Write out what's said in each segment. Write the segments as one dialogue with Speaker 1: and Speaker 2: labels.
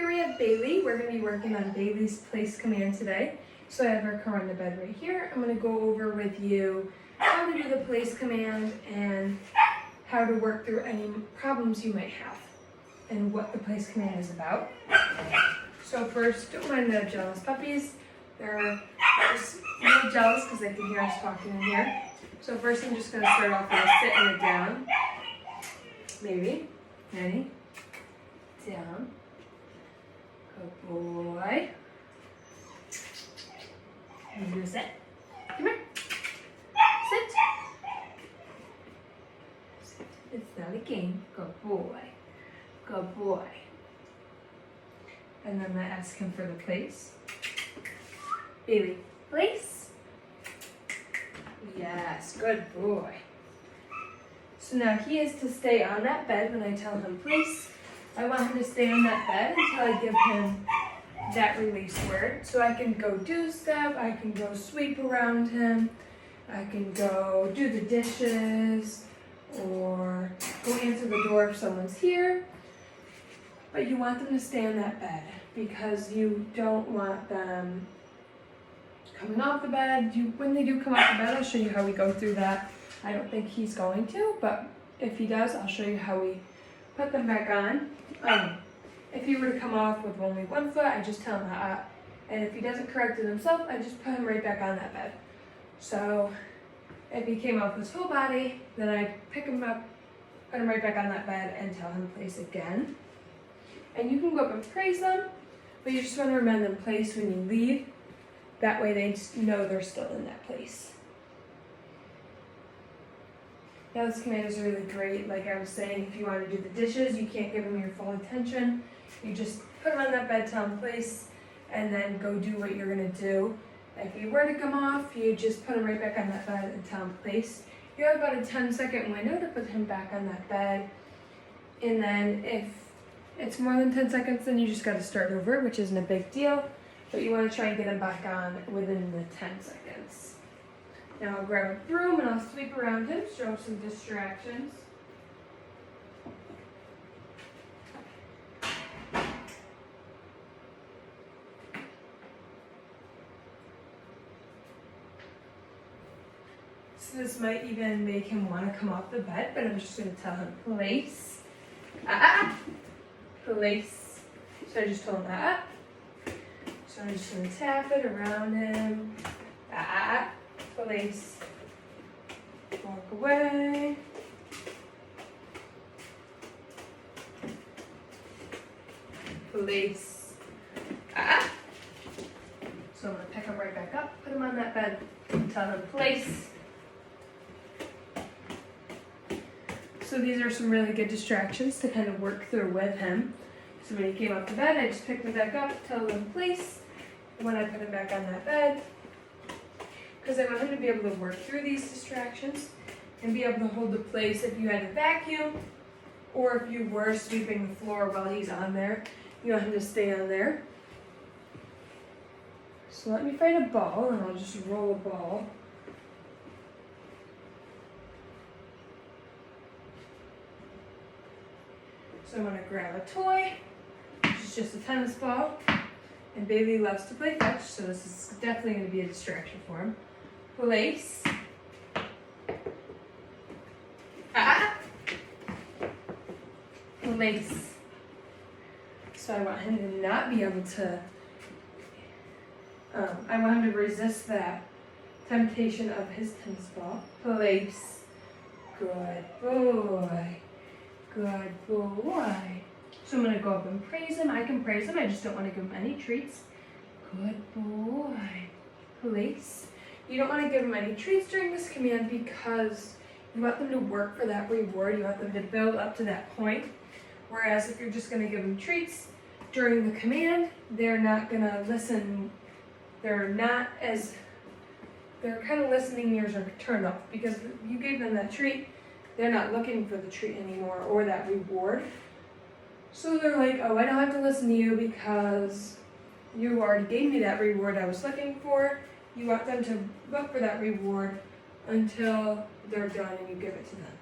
Speaker 1: here we have Bailey. We're going to be working on Bailey's place command today. So I have her come on the bed right here. I'm going to go over with you how to do the place command and how to work through any problems you might have and what the place command is about. So first, don't mind the jealous puppies. They're just a little jealous because they can hear us talking in here. So first I'm just going to start off with a sit and a down. Maybe. Ready? Down. Good boy. And you're sit. Come here. Sit. Sit. It's not a game. Good boy. Good boy. And then I ask him for the place. Bailey, place? Yes, good boy. So now he is to stay on that bed when I tell him place. I want him to stay on that bed until I give him that release word. So I can go do stuff, I can go sweep around him, I can go do the dishes, or go answer the door if someone's here. But you want them to stay on that bed because you don't want them coming off the bed. When they do come off the bed, I'll show you how we go through that. I don't think he's going to, but if he does, I'll show you how we put them back on. If he were to come off with only one foot, I just tell him that. And if he doesn't correct it himself, I just put him right back on that bed. So if he came off with his whole body, then I pick him up, put him right back on that bed, and tell him place again. And you can go up and praise them, but you just want to remind them place when you leave. That way they just know they're still in that place. Now this command is really great. Like I was saying, if you want to do the dishes, you can't give them your full attention. You just put them on that bed, tell them place, and then go do what you're going to do. If you were to come off, you just put him right back on that bed and tell him place. You have about a 10-second window to put him back on that bed. And then if it's more than 10 seconds, then you just got to start over, which isn't a big deal. But you want to try and get him back on within the 10 seconds. Now I'll grab a broom and I'll sweep around him, show some distractions. So this might even make him want to come off the bed, but I'm just going to tell him place. Place. So I just told him that. So I'm just going to tap it around him. Place. Walk away. Place. So I'm going to pick him right back up, put him on that bed, tell him place. So these are some really good distractions to kind of work through with him. So when he came off the bed, I just picked him back up, tell him place. And when I put him back on that bed, because I want him to be able to work through these distractions and be able to hold the place if you had a vacuum or if you were sweeping the floor while he's on there. You want him to stay on there. So let me find a ball and I'll just roll a ball. So I'm going to grab a toy, which is just a tennis ball. And Bailey loves to play fetch, so this is definitely going to be a distraction for him. Place. Place. So I want him to not be able to, I want him to resist that temptation of his tennis ball. Place. Good boy. Good boy. So I'm going to go up and praise him. I can praise him. I just don't want to give him any treats. Good boy. Place. You don't want to give them any treats during this command because you want them to work for that reward. You want them to build up to that point. Whereas if you're just going to give them treats during the command, they're not going to listen. They're kind of listening ears are turned off because you gave them that treat. They're not looking for the treat anymore or that reward. So they're like, oh, I don't have to listen to you because you already gave me that reward I was looking for. You want them to look for that reward until they're done and you give it to them.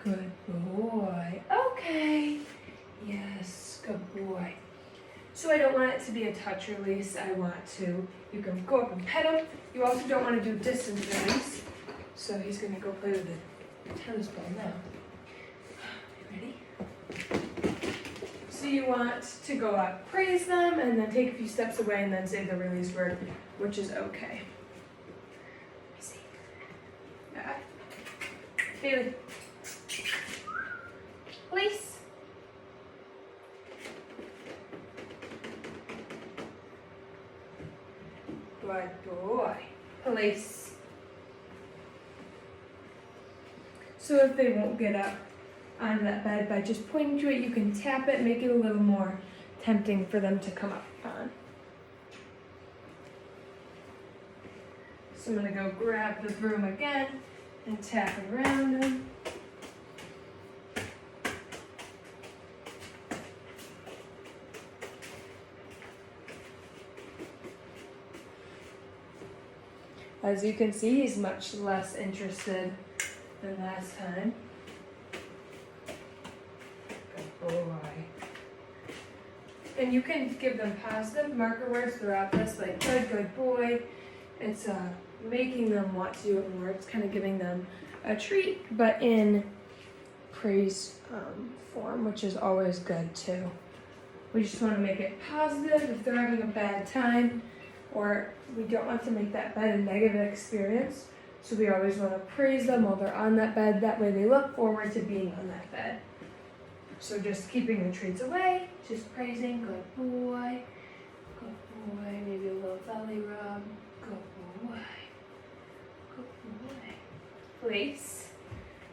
Speaker 1: Good boy. Okay. Yes, good boy. So I don't want it to be a touch release. I want to, you can go up and pet him. You also don't want to do distance release. So he's gonna go play with the tennis ball now. Ready? So you want to go up, praise them, and then take a few steps away and then say the release word, which is okay. Let me see. Bailey. Release. Good boy. Police. So if they won't get up on that bed, by just pointing to it, you can tap it, make it a little more tempting for them to come up on. So I'm going to go grab the broom again and tap around them. As you can see, he's much less interested than last time. Good boy. And you can give them positive marker words throughout this, like good boy. It's making them want to do it more. It's kind of giving them a treat, but in praise form, which is always good too. We just want to make it positive if they're having a bad time, or we don't want to make that bed a negative experience. So we always want to praise them while they're on that bed. That way they look forward to being on that bed. So just keeping the treats away, just praising, good boy, maybe a little belly rub, good boy, place.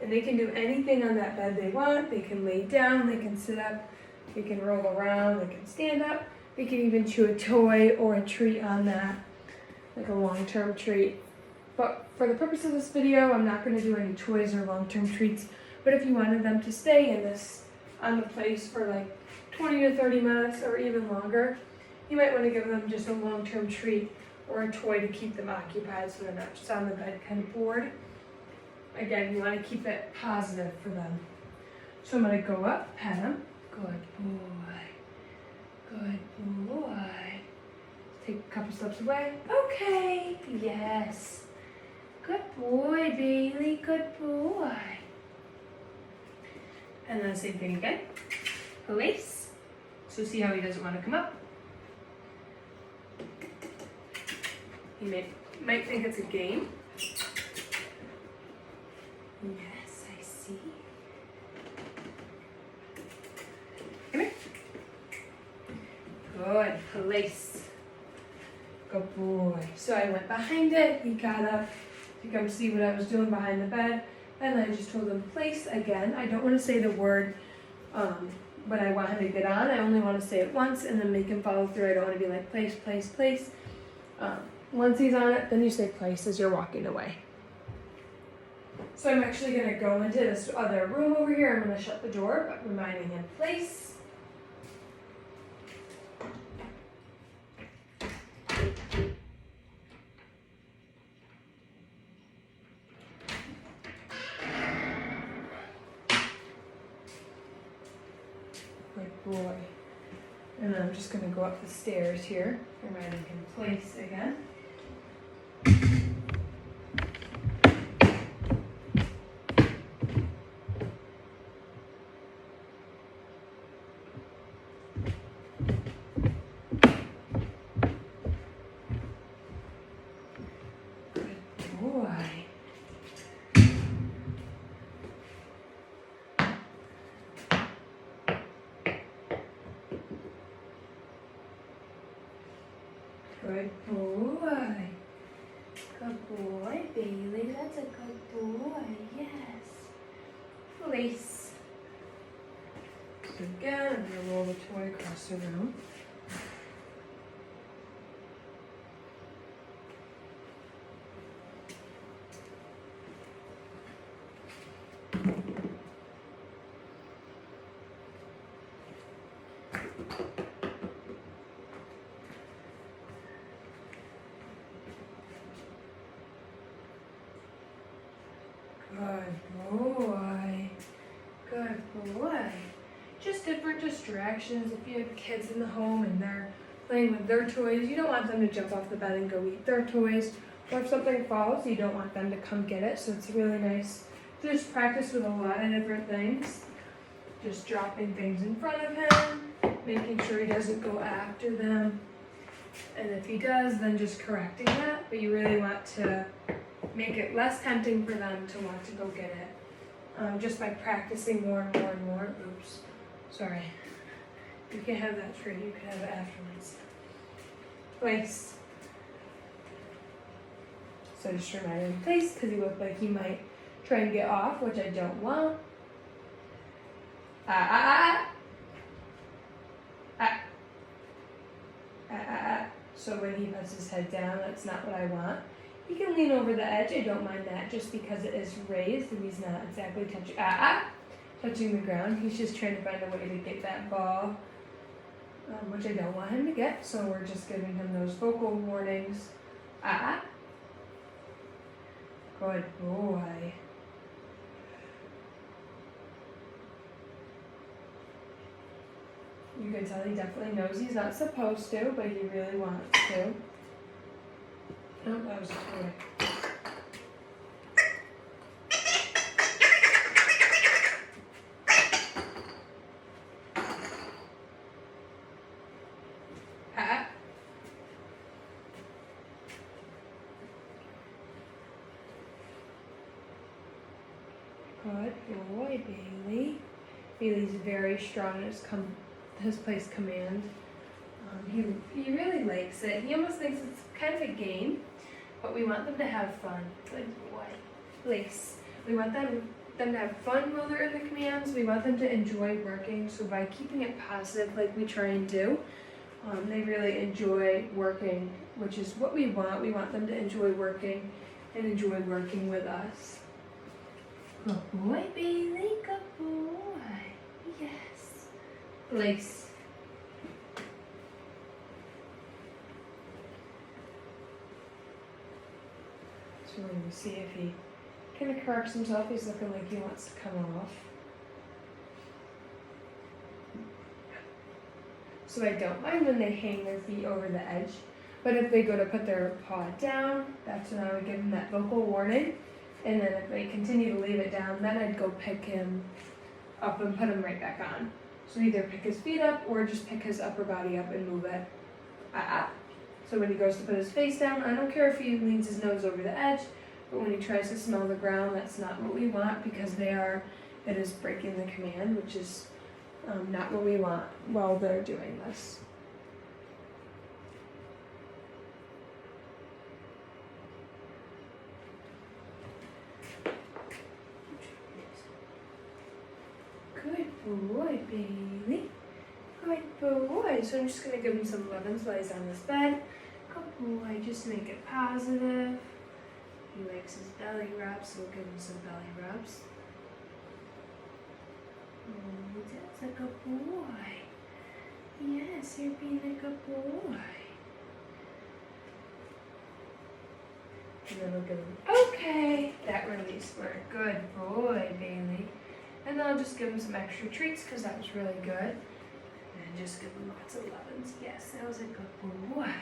Speaker 1: And they can do anything on that bed they want. They can lay down, they can sit up, they can roll around, they can stand up. They can even chew a toy or a treat on that, like a long-term treat. But for the purpose of this video, I'm not going to do any toys or long-term treats. But if you wanted them to stay in this, on the place for like 20 to 30 minutes or even longer, you might want to give them just a long-term treat or a toy to keep them occupied so they're not just on the bed kind of bored. Again, you want to keep it positive for them. So I'm going to go up, pet him. Good boy. Good boy. Take a couple steps away. Okay. Yes. Good boy, Bailey. Good boy. And then the same thing again. Police. So see how he doesn't want to come up. He might think it's a game. Yes, I see. Come here. Good. Police. Good boy. So I went behind it. He got up to come see what I was doing behind the bed. And I just told him place again. I don't want to say the word when I want him to get on. I only want to say it once and then make him follow through. I don't want to be like place, place, place. Once he's on it, then you say place as you're walking away. So I'm actually going to go into this other room over here. I'm going to shut the door, but reminding him place. Good boy. And then I'm just going to go up the stairs here, reminding him place again. Good boy. Good boy, Bailey. That's a good boy. Yes. Place. So again, I'm going to roll the toy across the room. Good boy. Good boy. Just just different distractions. If you have kids in the home and they're playing with their toys, you don't want them to jump off the bed and go eat their toys. Or if something falls, you don't want them to come get it. So it's really nice to just practice with a lot of different things. Just dropping things in front of him, making sure he doesn't go after them. And if he does, then just correcting that. But you really want to make it less tempting for them to want to go get it. Just by practicing more and more and more. Oops, sorry. You can't have that tree, you can have it afterwards. Place. So just remind him place, because he looked like he might try and get off, which I don't want. So when he puts his head down, that's not what I want. He can lean over the edge, I don't mind that, just because it is raised and he's not exactly touching the ground. He's just trying to find a way to get that ball, which I don't want him to get, so we're just giving him those vocal warnings. Good boy. You can tell he definitely knows he's not supposed to, but he really wants to. Oh, that was a toy. Good boy, Bailey. Bailey's very strong in his place command. He really likes it. He almost thinks it's kind of a game, but we want them to have fun. Good boy. Place. We want them to have fun while they're in the commands. We want them to enjoy working. So by keeping it positive like we try and do, they really enjoy working, which is what we want. We want them to enjoy working and enjoy working with us. Good boy, Bailey. Good boy. Yes. Place. So we're going to see if he kind of corrects himself. He's looking like he wants to come off. So I don't mind when they hang their feet over the edge. But if they go to put their paw down, that's when I would give them that vocal warning. And then if they continue to leave it down, then I'd go pick him up and put him right back on. So either pick his feet up or just pick his upper body up and move it. So when he goes to put his face down, I don't care if he leans his nose over the edge, but when he tries to smell the ground, that's not what we want because it is breaking the command, which is not what we want while they're doing this. Good boy, Bailey. Good boy. So I'm just going to give him some love and slice on this bed. Good boy. Just make it positive. He likes his belly rubs, so we'll give him some belly rubs. Oh, that's a good boy. Yes, you're being a good boy. And then we'll give him, okay, that release worked. Good boy, Bailey. And then I'll just give him some extra treats because that was really good. And just give him lots of lovin's. Yes, that was a good boy.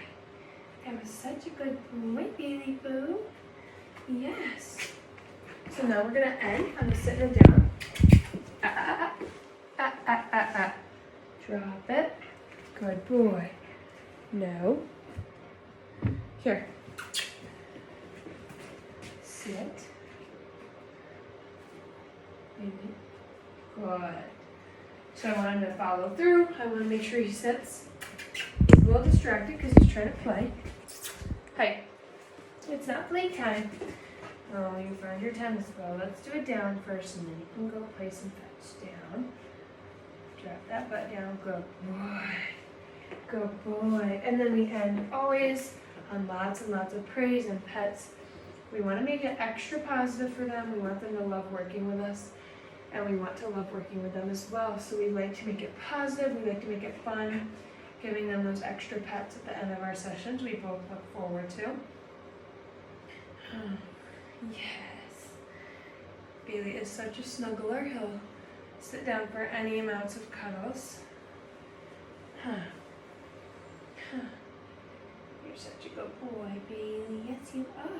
Speaker 1: That was such a good boy, Bailey Boo. Yes. So now we're going to end on a sitting down. Drop it. Good boy. No. Here. Sit. Good. So I want him to follow through. I want to make sure he sits. He's a little distracted because he's trying to play. Hey, it's not playtime. Oh, you found your tennis ball. Let's do it down first and then you can go play some fetch down. Drop that butt down. Good boy. Good boy. And then we end always on lots and lots of praise and pets. We want to make it extra positive for them. We want them to love working with us. And we want to love working with them as well. So we like to make it positive. We like to make it fun. Giving them those extra pets at the end of our sessions we both look forward to. Yes. Bailey is such a snuggler. He'll sit down for any amounts of cuddles. Huh. Huh. You're such a good boy, Bailey. Yes, you are.